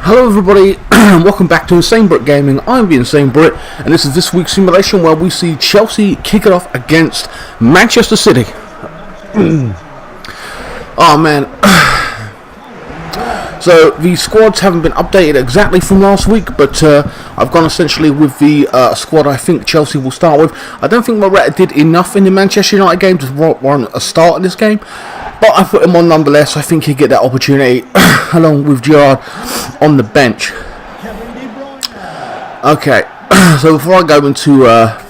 Hello everybody, and welcome back to INSANEBRIT Gaming. I'm the INSANEBRIT, and this is this week's simulation where we see Chelsea kick it off against Manchester City. Oh man. So the squads haven't been updated exactly from last week, but I've gone essentially with the squad I think Chelsea will start with. I don't think Moretta did enough in the Manchester United game to warrant a start in this game, but I put him on nonetheless. I think he'll get that opportunity along with Gerrard on the bench. Okay, so before I go into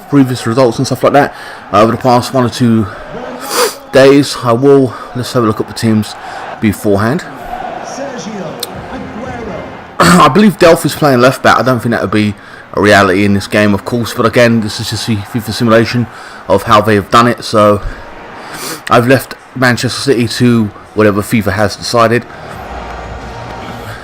previous results and stuff like that over the past 1 or 2 days, let's have a look at the teams beforehand. I believe Delph is playing left back. I don't think that would be a reality in this game, of course, but again, this is just a FIFA simulation of how they have done it. So I've left Manchester City to whatever FIFA has decided,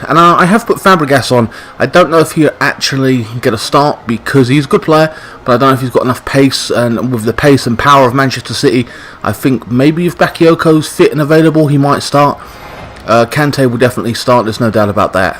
and I have put Fabregas on. I don't know if he'll actually get a start because he's a good player, but I don't know if he's got enough pace, and with the pace and power of Manchester City, I think maybe if Bakayoko's fit and available, he might start. Kante will definitely start, there's no doubt about that.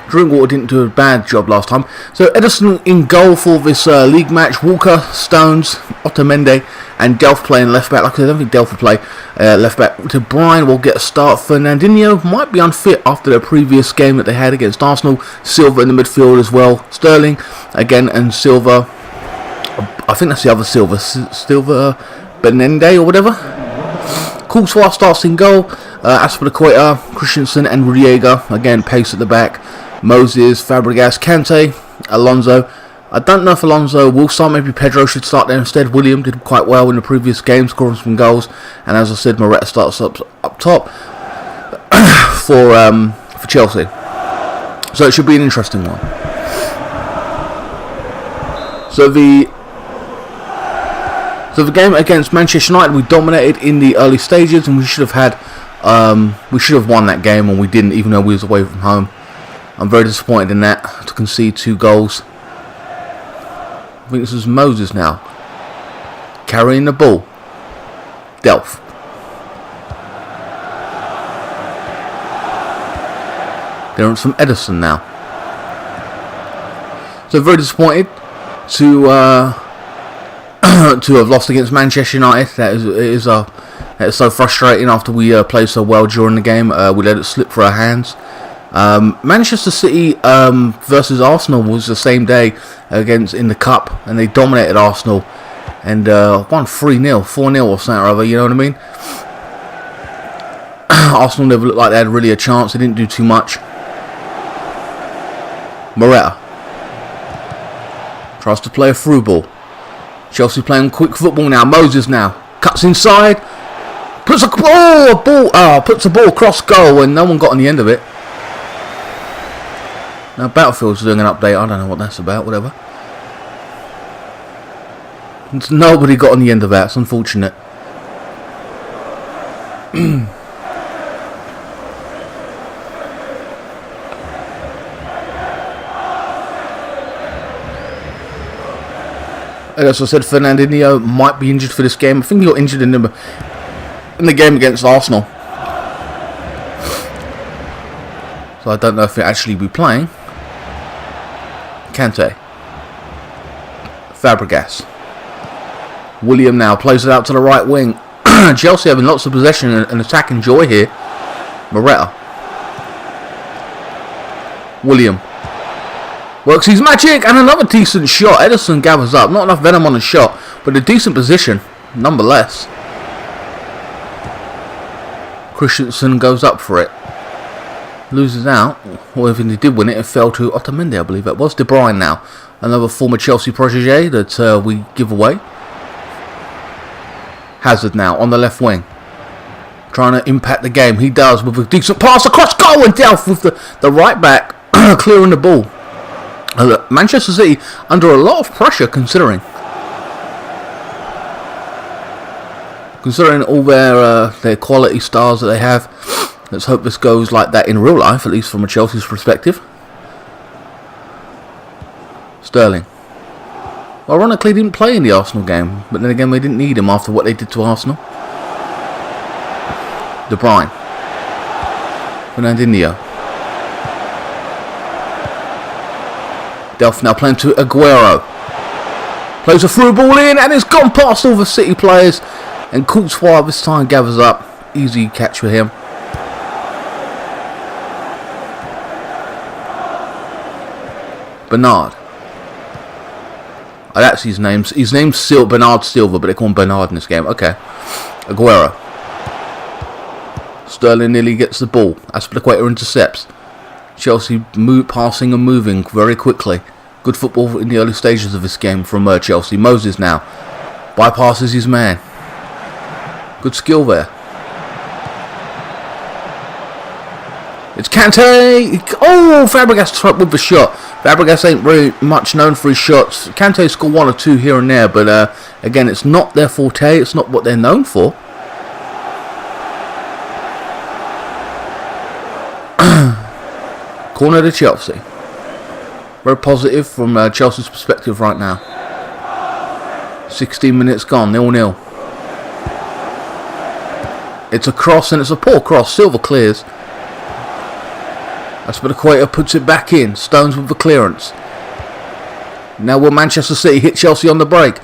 Drinkwater didn't do a bad job last time. So Ederson in goal for this league match. Walker, Stones, Otamendi, and Delph playing left back. Like I said, I don't think Delph will play left back. De Bruyne will get a start. Fernandinho might be unfit after the previous game that they had against Arsenal. Silva in the midfield as well. Sterling again, and Silva. I think that's the other Silva. Silva Benende or whatever. Courtois starts in goal. Aspilicueta, Christensen, and Rudiger. Again, pace at the back. Moses, Fabregas, Kante, Alonso. I don't know if Alonso will start. Maybe Pedro should start there instead. William did quite well in the previous game, scoring some goals. And as I said, Moretta starts up top for Chelsea. So it should be an interesting one. So the game against Manchester United, we dominated in the early stages, and we should have won that game, and we didn't, even though we was away from home. I'm very disappointed in that, to concede 2 goals. I think this is Moses now, carrying the ball. Delph. There's some Ederson now. So very disappointed to have lost against Manchester United. That is so frustrating after we played so well during the game. We let it slip through our hands. Manchester City versus Arsenal was the same day in the Cup, and they dominated Arsenal and won 3-0, 4-0 or something or other, you know what I mean? Arsenal never looked like they had really a chance. They didn't do too much. Moretta tries to play a through ball. Chelsea playing quick football now. Moses now cuts inside, puts a ball across goal, and no one got on the end of it. Now Battlefield's doing an update. I don't know what that's about. Whatever. Nobody got on the end of that. It's unfortunate. As I said, Fernandinho might be injured for this game. I think he got injured in the game against Arsenal. So I don't know if he'll actually be playing. Kante. Fabregas. William now plays it out to the right wing. Chelsea having lots of possession and attacking joy here. Moretta. William. Works his magic, and another decent shot. Ederson gathers up. Not enough venom on the shot, but a decent position nonetheless. Christensen goes up for it. Loses out, or even he did win it, it fell to Otamendi, I believe that was. De Bruyne now, another former Chelsea protege that we give away. Hazard now on the left wing, trying to impact the game. He does with a decent pass across goal, and Delph with the right back clearing the ball. Manchester City under a lot of pressure considering all their quality stars that they have. Let's hope this goes like that in real life, at least from a Chelsea's perspective. Sterling. Well, ironically, didn't play in the Arsenal game, but then again, they didn't need him after what they did to Arsenal. De Bruyne. Fernandinho. Delph now playing to Aguero. Plays a through ball in and it's gone past all the City players. And Courtois this time gathers up. Easy catch for him. Bernard. Oh, that's his name. His name's Bernard Silva, but they call him Bernard in this game. Okay. Aguero. Sterling nearly gets the ball. Azpilicueta intercepts. Chelsea passing and moving very quickly. Good football in the early stages of this game from Chelsea. Moses now bypasses his man. Good skill there. It's Kante. Oh, Fabregas with the shot. Fabregas ain't very much known for his shots. Kante scored 1 or 2 here and there, but again, it's not their forte. It's not what they're known for. Corner to Chelsea. Very positive from Chelsea's perspective right now. 16 minutes gone, 0-0. It's a cross and it's a poor cross. Silva clears. Azpilicueta puts it back in. Stones with the clearance. Now will Manchester City hit Chelsea on the break?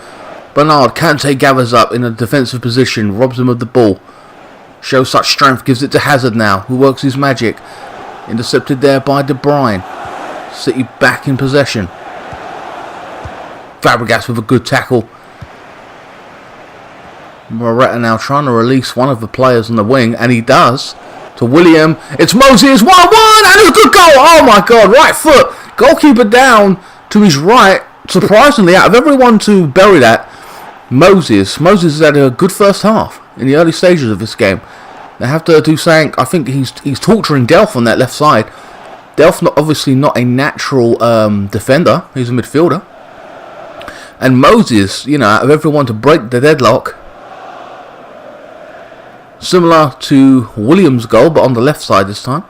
Bernard, Kante gathers up in a defensive position. Robs him of the ball. Shows such strength. Gives it to Hazard now, who works his magic. Intercepted there by De Bruyne. City back in possession. Fabregas with a good tackle. Morata now trying to release one of the players on the wing, and he does. To William. It's Moses. 1-1 and it's a good goal. Oh my god, right foot. Goalkeeper down to his right. Surprisingly, out of everyone to bury that, Moses has had a good first half in the early stages of this game. They have to do something. I think he's torturing Delph on that left side. Delph obviously not a natural defender. He's a midfielder. And Moses, you know, out of everyone to break the deadlock, similar to William's goal, but on the left side this time.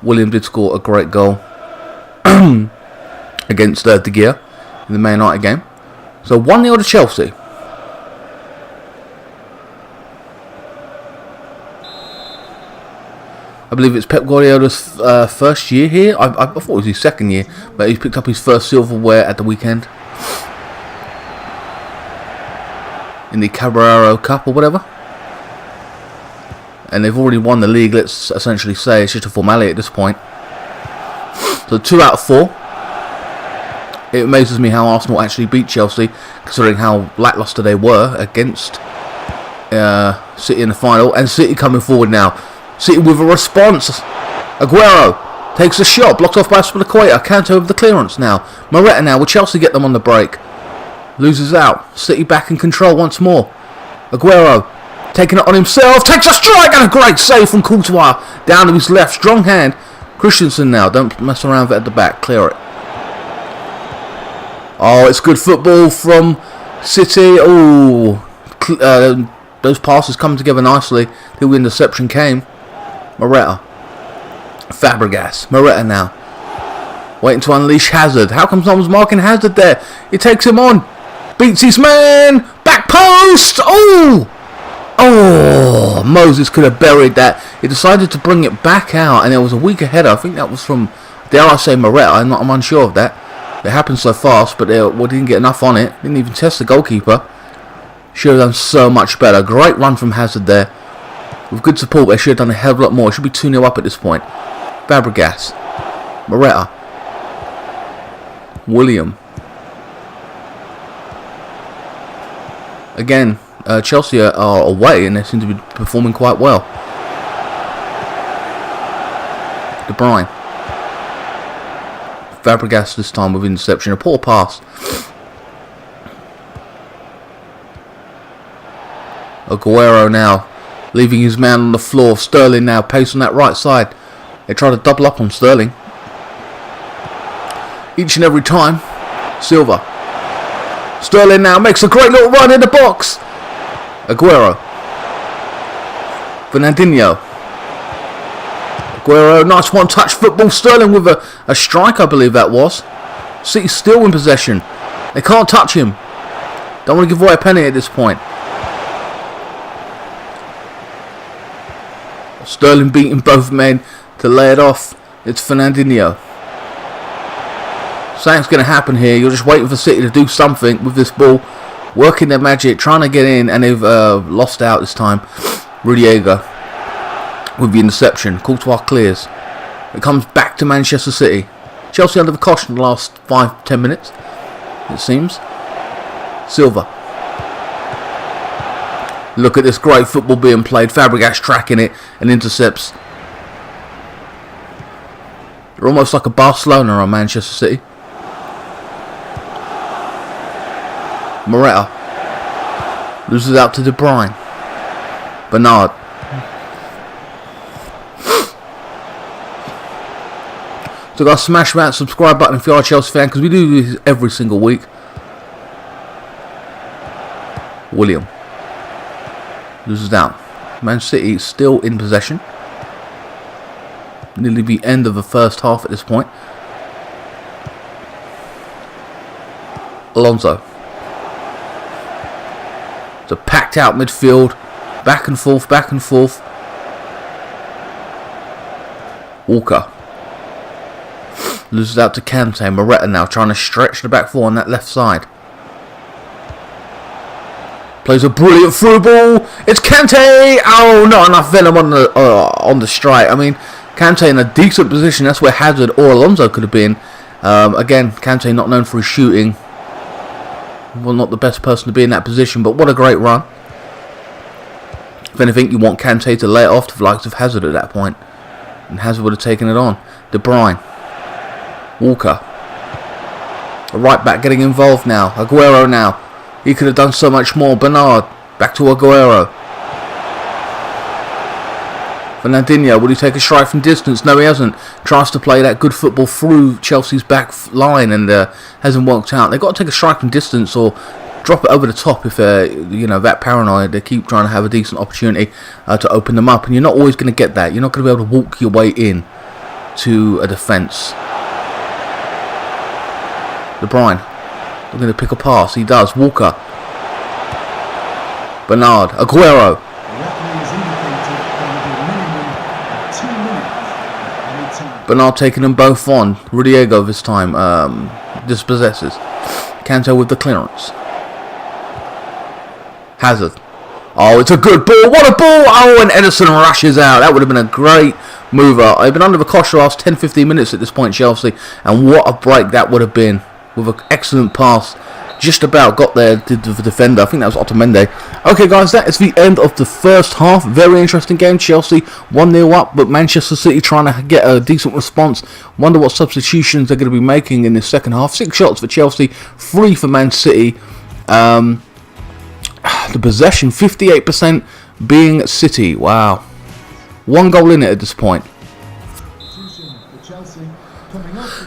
William did score a great goal against De Gea in the Man United game. So 1-0 to Chelsea. I believe it's Pep Guardiola's first year here. I thought it was his second year, but he picked up his first silverware at the weekend in the Carabao Cup or whatever. And they've already won the league, let's essentially say. It's just a formality at this point. So 2 out of 4. It amazes me how Arsenal actually beat Chelsea, considering how lackluster they were against City in the final. And City coming forward now. City with a response. Aguero takes a shot, blocked off by Azpilicueta. Kante with the clearance now. Morata now, will Chelsea get them on the break? Loses out. City back in control once more. Aguero taking it on himself. Takes a strike and a great save from Courtois. Down to his left. Strong hand. Christensen now. Don't mess around with it at the back. Clear it. Oh, it's good football from City. Oh, those passes come together nicely. Till the interception came. Morata. Fabregas. Morata now. Waiting to unleash Hazard. How come someone's marking Hazard there? He takes him on. Beats his man. Back post. Oh. Oh. Moses could have buried that. He decided to bring it back out. And it was a weaker header. I think that was from, dare I say, Morata. I'm unsure of that. It happened so fast. But they didn't get enough on it. Didn't even test the goalkeeper. Should have done so much better. Great run from Hazard there. With good support, they should have done a hell of a lot more. It should be 2-0 up at this point. Fabregas. Morata. William. Again, Chelsea are away and they seem to be performing quite well. De Bruyne. Fabregas this time with interception. A poor pass. Aguero now leaving his man on the floor. Sterling now pace on that right side. They try to double up on Sterling. Each and every time. Silva. Sterling now makes a great little run in the box. Aguero. Fernandinho. Aguero, nice one-touch football. Sterling with a strike, I believe that was. City still in possession. They can't touch him. Don't want to give away a penalty at this point. Sterling beating both men to lay it off. It's Fernandinho. Something's going to happen here. You're just waiting for City to do something with this ball. Working their magic, trying to get in, and they've lost out this time. Rudiger with the interception. Courtois clears. It comes back to Manchester City. Chelsea under the cosh in the last 5-10 minutes, it seems. Silva. Look at this great football being played. Fabregas tracking it and intercepts. They're almost like a Barcelona on Manchester City. Morata loses out to De Bruyne. Bernard. So guys, smash that subscribe button if you are a Chelsea fan, because we do this every single week. William loses out. Man City still in possession. Nearly the end of the first half at this point. Alonso. It's a packed out midfield. Back and forth, back and forth. Walker. Loses out to Kante. Morata now trying to stretch the back four on that left side. Plays a brilliant through ball. It's Kante. Oh, not enough venom on the strike. I mean, Kante in a decent position. That's where Hazard or Alonso could have been. Again, Kante not known for his shooting. Well, not the best person to be in that position, but what a great run. If anything, you want Kante to lay it off to the likes of Hazard at that point. And Hazard would have taken it on. De Bruyne. Walker. A right back getting involved now. Aguero now. He could have done so much more. Bernard. Back to Aguero. Fernandinho. Will he take a strike from distance? No, he hasn't. Tries to play that good football through Chelsea's back line and hasn't worked out. They've got to take a strike from distance or drop it over the top if they're, that paranoid. They keep trying to have a decent opportunity to open them up, and you're not always going to get that. You're not going to be able to walk your way in to a defence. De Bruyne looking to pick a pass. He does. Walker. Bernard. Aguero. Bernard taking them both on. Rudiger this time dispossesses. Kante with the clearance. Hazard. Oh, it's a good ball. What a ball. Oh, and Ederson rushes out. That would have been a great mover. I've been under the cosh the last 10-15 minutes at this point, Chelsea. And what a break that would have been. With an excellent pass. Just about got there to the defender. I think that was Otamendi. Okay, guys, that is the end of the first half. Very interesting game. Chelsea 1-0 up, but Manchester City trying to get a decent response. Wonder what substitutions they're going to be making in this second half. 6 shots for Chelsea, 3 for Man City. The possession, 58% being City. Wow. 1 goal in it at this point.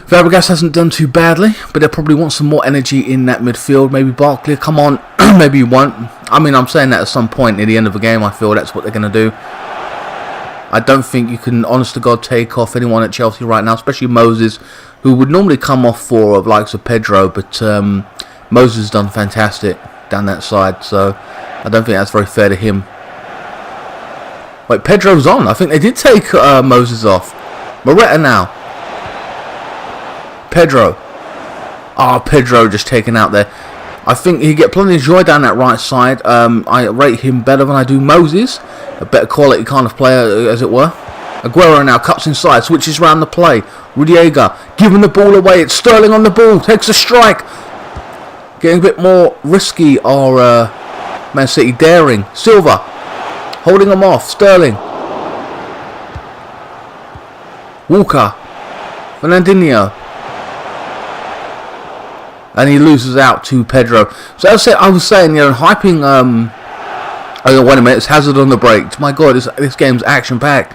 Fabregas hasn't done too badly, but they probably want some more energy in that midfield. Maybe Barkley, come on. Maybe you won't. I mean, I'm saying that at some point in the end of the game, I feel that's what they're going to do. I don't think you can, honest to God, take off anyone at Chelsea right now, especially Moses, who would normally come off for the likes of Pedro, but Moses has done fantastic down that side, so I don't think that's very fair to him. Wait, Pedro's on. I think they did take Moses off. Morata now. Pedro. Oh, Pedro just taken out there. I think he get plenty of joy down that right side. I rate him better than I do Moses. A better quality kind of player, as it were. Aguero now cuts inside, switches around the play. Rudiger giving the ball away. It's Sterling on the ball. Takes a strike. Getting a bit more risky are Man City daring. Silva holding them off. Sterling. Walker. Fernandinho. And he loses out to Pedro. So as I was saying, hyping. Oh, wait a minute, it's Hazard on the break. My God, this game's action-packed.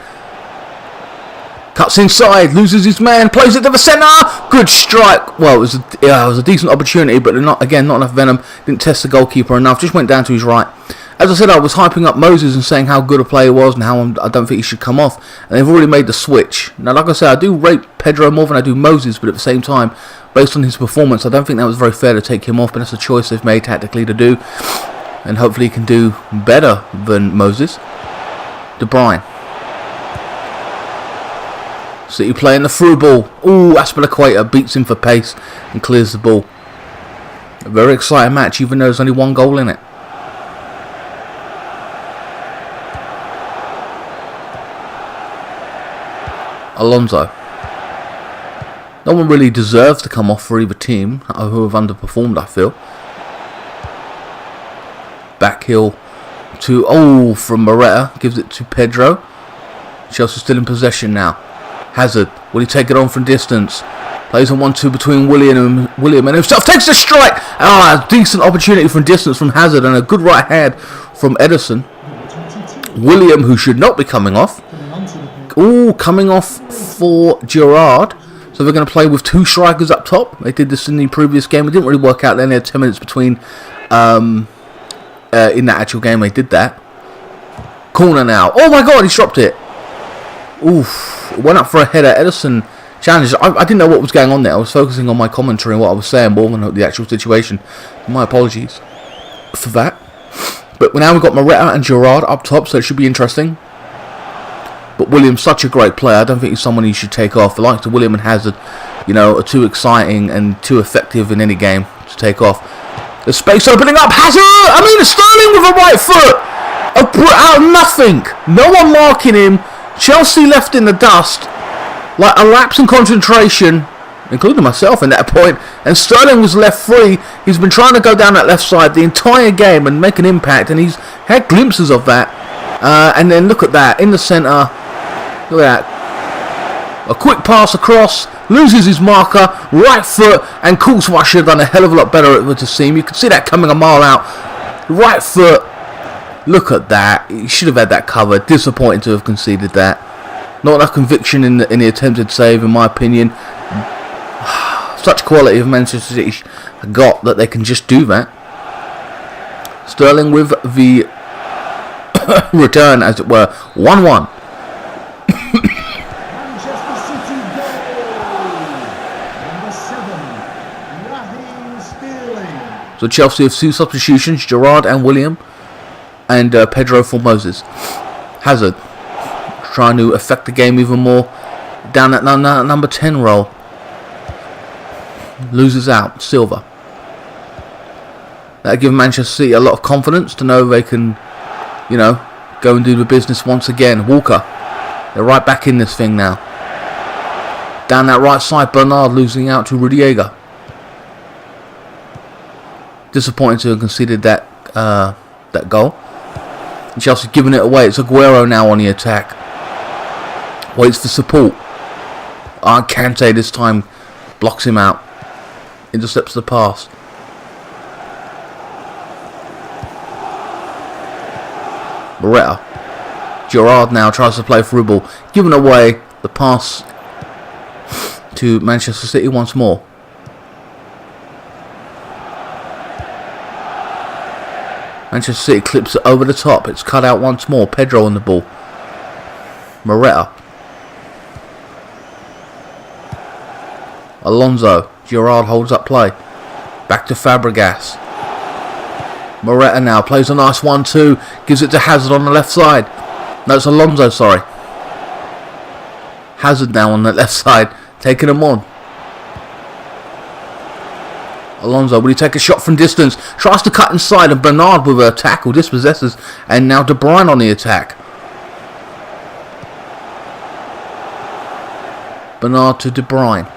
Cuts inside, loses his man, plays it to the centre. Good strike. Well, it was a decent opportunity, but not enough venom. Didn't test the goalkeeper enough. Just went down to his right. As I said, I was hyping up Moses and saying how good a player he was and how I don't think he should come off. And they've already made the switch. Now, like I said, I do rate Pedro more than I do Moses, but at the same time, based on his performance, I don't think that was very fair to take him off, but that's a choice they've made tactically to do. And hopefully he can do better than Moses. De Bruyne. City playing the through ball. Ooh, Aspilicueta beats him for pace and clears the ball. A very exciting match, even though there's only one goal in it. Alonso. No one really deserves to come off for either team, who have underperformed, I feel. Back heel to, from Moreta, gives it to Pedro. Chelsea still in possession now. Hazard, will he take it on from distance? Plays a 1-2 between William and himself. Takes a strike! Decent opportunity from distance from Hazard and a good right hand from Ederson. William, who should not be coming off. Coming off for Gerrard. So they're going to play with 2 strikers up top. They did this in the previous game. It didn't really work out then. They had 10 minutes between in that actual game. They did that. Corner now. Oh my god, he dropped it. Oof. Went up for a header. Ederson challenged. I didn't know what was going on there. I was focusing on my commentary and what I was saying more than the actual situation. My apologies for that. But now we've got Moreta and Gerrard up top, so it should be interesting. But William's such a great player. I don't think he's someone you should take off. The likes of William and Hazard, are too exciting and too effective in any game to take off. The space opening up. Hazard! Sterling with a right foot! Out of nothing. No one marking him. Chelsea left in the dust. Like a lapse in concentration, including myself in that point. And Sterling was left free. He's been trying to go down that left side the entire game and make an impact. And he's had glimpses of that. And then look at that. In the centre. Look at that. A quick pass across. Loses his marker. Right foot. And Courtois should have done a hell of a lot better with the seam. You could see that coming a mile out. Right foot. Look at that. He should have had that covered. Disappointing to have conceded that. Not enough conviction in the attempted save, in my opinion. Such quality of Manchester City got that they can just do that. Sterling with the return, as it were. 1-1. So Chelsea have 2 substitutions, Gerrard and William, and Pedro for Moses. Hazard trying to affect the game even more down at number 10 role. Loses out. Silva. That'll give Manchester City a lot of confidence to know they can, go and do the business once again. Walker. They're right back in this thing now. Down that right side, Bernard losing out to Rudiger. Disappointing to have conceded that goal. And Chelsea giving it away. It's Aguero now on the attack. Waits for support. Kante this time blocks him out. Intercepts the pass. Moreta. Gerrard now tries to play through ball. Giving away the pass to Manchester City once more. Manchester City clips it over the top. It's cut out once more. Pedro on the ball. Moreta. Alonso. Gerrard holds up play. Back to Fabregas. Moreta now plays a nice 1-2. Gives it to Hazard on the left side. No, it's Alonso, sorry. Hazard now on the left side. Taking him on. Alonso, will he take a shot from distance? Tries to cut inside, and Bernard with a tackle dispossesses. And now De Bruyne on the attack. Bernard to De Bruyne.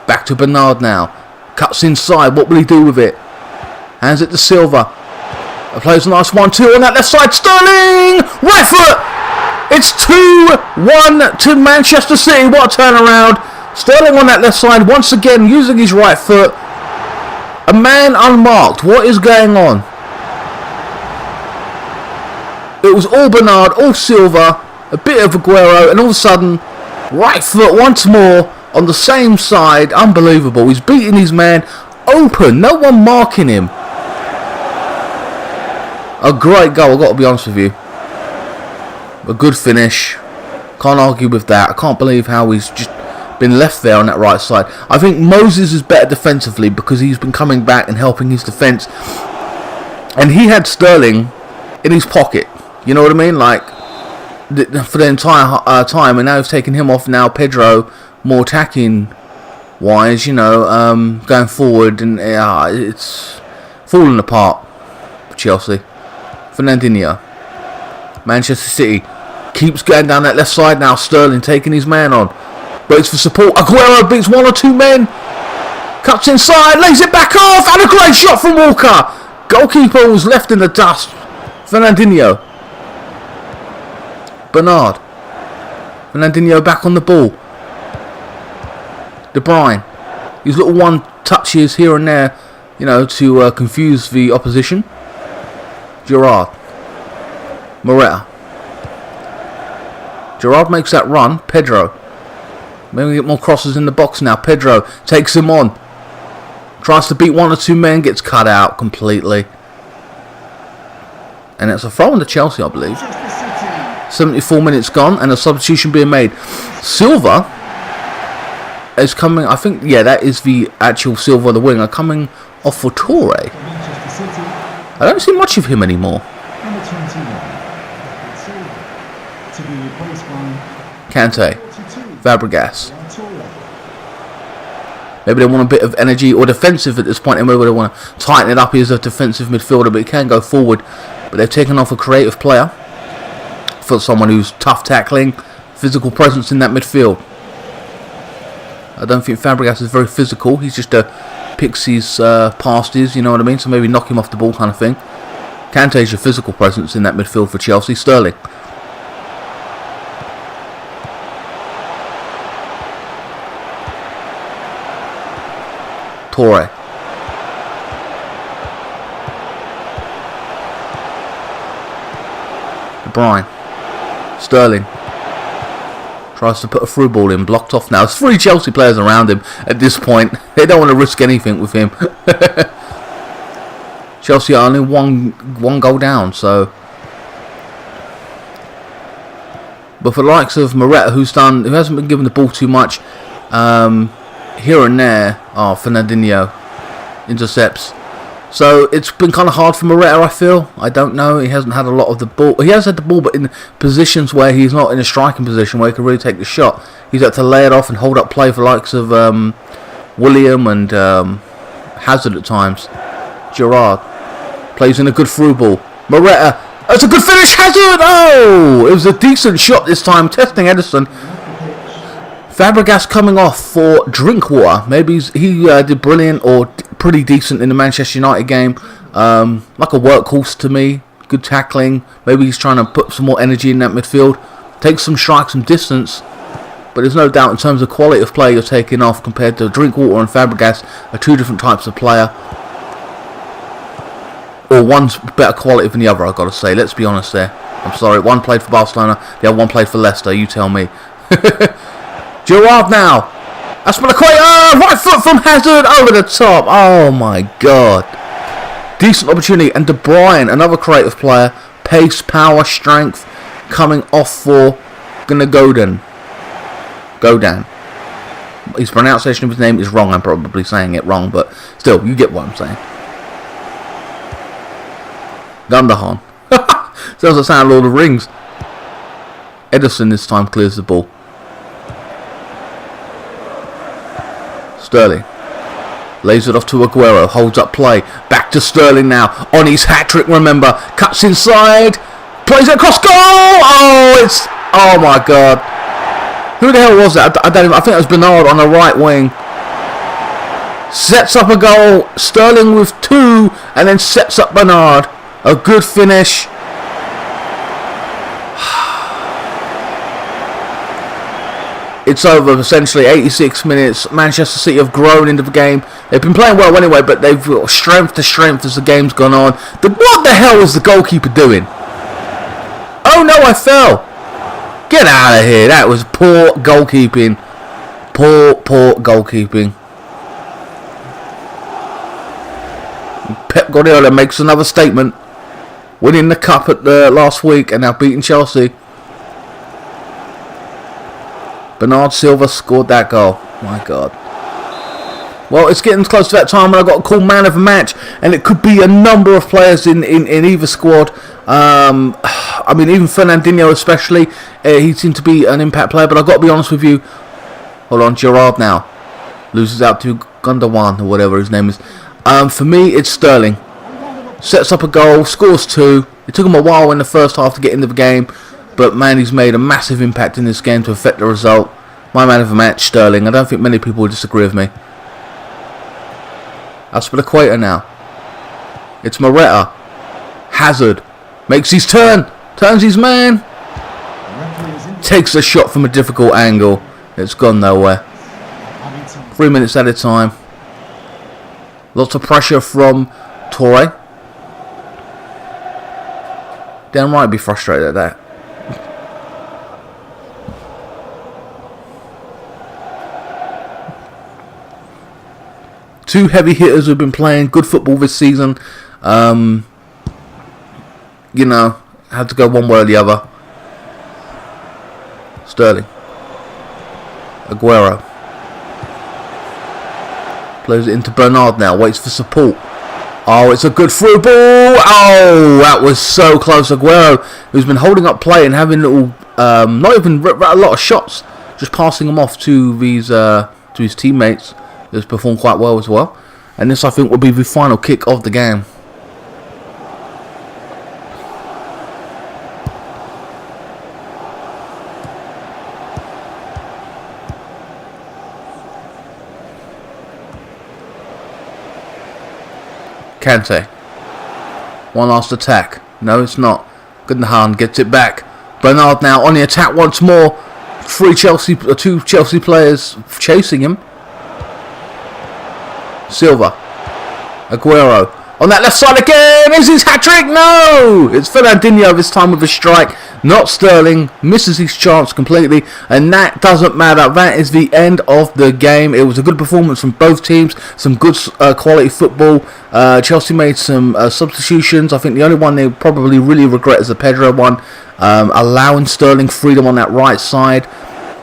Back to Bernard now. Cuts inside. What will he do with it? Hands it to Silva. Plays a nice 1-2 on that left side. Sterling! Right foot! It's 2-1 to Manchester City. What a turnaround. Sterling on that left side once again using his right foot. A man unmarked. What is going on? It was all Bernard, all Silva, a bit of Aguero, and all of a sudden, right foot once more on the same side. Unbelievable. He's beating his man open. No one marking him. A great goal, I've got to be honest with you. A good finish. Can't argue with that. I can't believe how he's just been left there on that right side. I think Moses is better defensively because he's been coming back and helping his defence. And he had Sterling in his pocket. You know what I mean? Like, for the entire time, and now he's taken him off. Now Pedro, more attacking wise, you know, going forward, and it's falling apart for Chelsea. Fernandinho, Manchester City keeps going down that left side now. Sterling taking his man on, waits for support. Aguero beats one or two men, cuts inside, lays it back off, and a great shot from Walker. Goalkeeper was left in the dust. Fernandinho, Bernard, Fernandinho back on the ball. De Bruyne, his little one touches here and there, you know, to confuse the opposition. Gerrard, Moreta. Gerrard makes that run. Pedro, maybe get more crosses in the box now. Pedro takes him on, tries to beat one or two men, gets cut out completely, and it's a throw into Chelsea, I believe. 74 minutes gone, and a substitution being made. Silva is coming, I think, yeah, that is the actual Silva, the winger, coming off for Toure. I don't see much of him anymore. Kante, Fabregas. Maybe they want a bit of energy or defensive at this point, and maybe they want to tighten it up. He's a defensive midfielder, but he can go forward. But they've taken off a creative player for someone who's tough tackling, physical presence in that midfield. I don't think Fabregas is very physical. He's just picks his passes, you know what I mean? So maybe knock him off the ball kind of thing. Kante's your physical presence in that midfield for Chelsea. Sterling. Toure. De Bruyne. Sterling. Tries to put a through ball in, blocked off now. There's 3 Chelsea players around him at this point. They don't want to risk anything with him. Chelsea are only one goal down, so. But for the likes of Moreta, who hasn't been given the ball too much, here and there, Fernandinho intercepts. So it's been kind of hard for Moreta, I feel. I don't know. He hasn't had a lot of the ball. He has had the ball, but in positions where he's not in a striking position where he can really take the shot. He's had to lay it off and hold up play for the likes of William and Hazard at times. Gerrard plays in a good through ball. Moreta. That's a good finish. Hazard. Oh, it was a decent shot this time. Testing Edison. Fabregas coming off for Drinkwater. Maybe he did brilliant or pretty decent in the Manchester United game. Like a workhorse to me. Good tackling. Maybe he's trying to put some more energy in that midfield. Take some strikes, some distance. But there's no doubt in terms of quality of play you're taking off compared to Drinkwater and Fabregas are 2 different types of player. Or one's better quality than the other, I've got to say. Let's be honest there. I'm sorry. One played for Barcelona. The other one played for Leicester. You tell me. Gerrard now. Aspilicueta, right foot from Hazard over the top. Oh my god. Decent opportunity. And De Bruyne, another creative player. Pace, power, strength. Coming off for Gunnagodan. Godan. His pronunciation of his name is wrong. I'm probably saying it wrong, but still, you get what I'm saying. Gundogan. Sounds like sound Lord of the Rings. Edison this time clears the ball. Sterling lays it off to Aguero, holds up play, back to Sterling now, on his hat-trick, remember, cuts inside, plays it across, goal! Oh my god. Who the hell was that? I think that was Bernard on the right wing. Sets up a goal, Sterling with 2, and then sets up Bernard. A good finish. It's over, essentially, 86 minutes. Manchester City have grown into the game. They've been playing well anyway, but they've got strength to strength as the game's gone on. What the hell is the goalkeeper doing? Oh no, I fell. Get out of here. That was poor goalkeeping. Poor goalkeeping. Pep Guardiola makes another statement. Winning the cup at the last week and now beating Chelsea. Bernard Silva scored that goal. My God. Well, it's getting close to that time when I've got to call man of the match, and it could be a number of players in either squad. I I mean, even Fernandinho especially, he seemed to be an impact player. But I've got to be honest with you. Hold on, Gerrard now loses out to Gundogan or whatever his name is. For me, it's Sterling. Sets up a goal, scores 2. It took him a while in the first half to get into the game, but man, he's made a massive impact in this game to affect the result. My man of the match, Sterling. I don't think many people would disagree with me. Aspilicueta now. It's Moreta. Hazard makes his turn. Turns his man. Takes a shot from a difficult angle. It's gone nowhere. 3 minutes at a time. Lots of pressure from Torre. Damn right, I'd be frustrated at that. Two heavy hitters who've been playing good football this season. You know, had to go one way or the other. Sterling. Aguero. Plays it into Bernard now. Waits for support. Oh, it's a good through ball. Oh, that was so close. Aguero, who's been holding up play and having little, not even a lot of shots, just passing them off to his teammates. Has performed quite well as well. And this, I think, will be the final kick of the game. Kante. One last attack. No, it's not. Gundogan gets it back. Bernard now on the attack once more. Two Chelsea players chasing him. Silva. Aguero. On that left side again. Is his hat-trick? No! It's Fernandinho this time with a strike. Not Sterling. Misses his chance completely. And that doesn't matter. That is the end of the game. It was a good performance from both teams. Some good quality football. Chelsea made some substitutions. I think the only one they probably really regret is the Pedro one. Allowing Sterling freedom on that right side.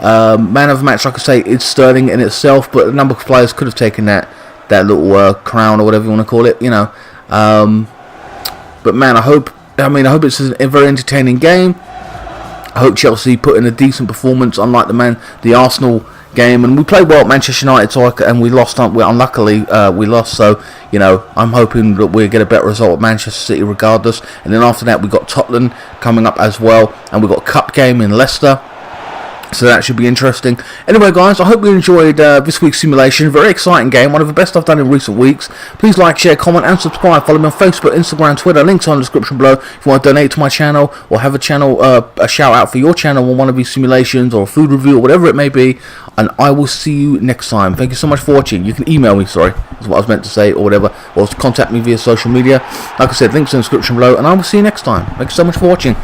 Man of the match, like I say, it's Sterling in itself. But a number of players could have taken that little crown or whatever you want to call it, you know. But man, I hope it's a very entertaining game. I hope Chelsea put in a decent performance, unlike the Arsenal game, and we played well at Manchester United, and we lost. Unluckily, we lost. So you know, I'm hoping that we get a better result at Manchester City, regardless. And then after that, we got Tottenham coming up as well, and we got a cup game in Leicester. So that should be interesting. Anyway, guys, I hope you enjoyed this week's simulation. Very exciting game. One of the best I've done in recent weeks. Please like, share, comment, and subscribe. Follow me on Facebook, Instagram, Twitter. Links are in the description below. If you want to donate to my channel or have a shout out for your channel on one of these simulations or a food review or whatever it may be. And I will see you next time. Thank you so much for watching. You can email me, sorry, is what I was meant to say, or whatever. Or contact me via social media. Like I said, links in the description below. And I will see you next time. Thank you so much for watching.